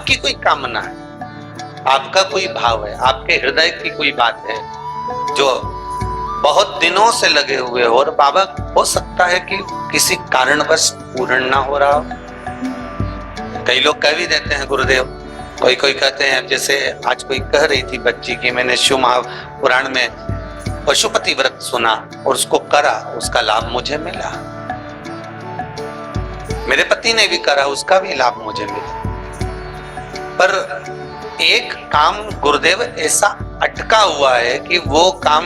आपकी कोई कामना है, आपका कोई भाव है, आपके हृदय की कोई बात है जो बहुत दिनों से लगे हुए हो और बाबा हो सकता है कि किसी कारणवश पूर्ण ना हो रहा हो। कई लोग कह भी देते हैं गुरुदेव, कोई कोई कहते हैं, जैसे आज कोई कह रही थी बच्ची की मैंने शिव महापुराण में पशुपति व्रत सुना और उसको करा, उसका लाभ मुझे मिला, मेरे पति ने भी करा, उसका भी लाभ मुझे मिला। पर एक काम गुरुदेव ऐसा अटका हुआ है कि वो काम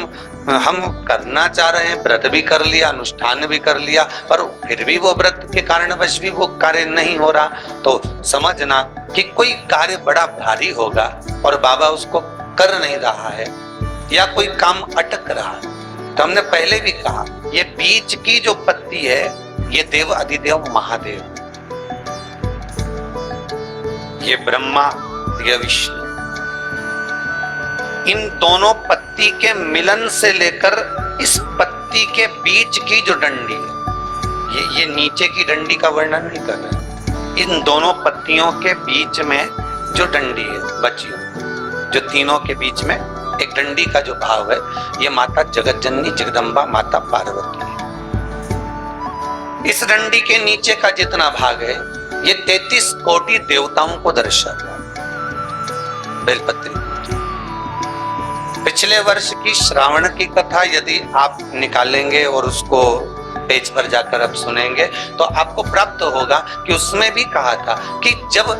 हम करना चाह रहे हैं, व्रत भी कर लिया, अनुष्ठान भी कर लिया, पर फिर भी वो व्रत के कारणवश भी वो कार्य नहीं हो रहा। तो समझना कि कोई कार्य बड़ा भारी होगा और बाबा उसको कर नहीं रहा है या कोई काम अटक रहा है। तो हमने पहले भी कहा, ये बीच की जो पत्ती है ये देव अधिदेव महादेव, ये ब्रह्मा, ये विष्णु, इन दोनों पत्ती के मिलन से लेकर इस पत्ती के बीच की जो डंडी है, ये नीचे की डंडी का वर्णन नहीं कर रहे, इन दोनों पत्तियों के बीच में जो डंडी है बच्चियों, जो तीनों के बीच में एक डंडी का जो भाव है, ये माता जगत जननी जगदम्बा माता पार्वती है। इस डंडी के नीचे का जितना भाग है ये 33 कोटि देवताओं को दर्शाता है। बेलपत्री, पिछले वर्ष की श्रावण की कथा यदि आप निकालेंगे और उसको पेज पर जाकर आप सुनेंगे तो आपको प्राप्त होगा कि उसमें भी कहा था कि जब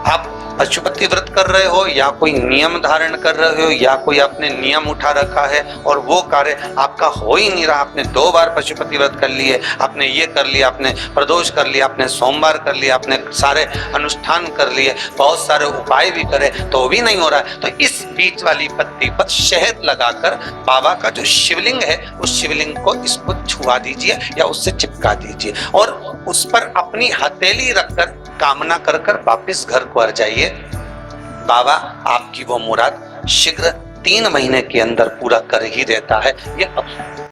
आप पशुपति व्रत कर रहे हो या कोई नियम धारण कर रहे हो या कोई आपने नियम उठा रखा है और वो कार्य आपका हो ही नहीं रहा, आपने 2 बार पशुपति व्रत कर लिए, आपने ये कर लिया, आपने प्रदोष कर लिया, आपने सोमवार कर लिया, आपने सारे अनुष्ठान कर लिए, बहुत सारे उपाय भी करे तो भी नहीं हो रहा है, तो इस बीच वाली पत्ती पर शहद लगाकर बाबा का जो शिवलिंग है उस शिवलिंग को इसको छुआ दीजिए या उससे चिपका दीजिए और उस पर अपनी हथेली रखकर कामना कर कर वापिस घर को आ जाइए। बाबा आपकी वो मुराद शीघ्र 3 महीने के अंदर पूरा कर ही देता है। ये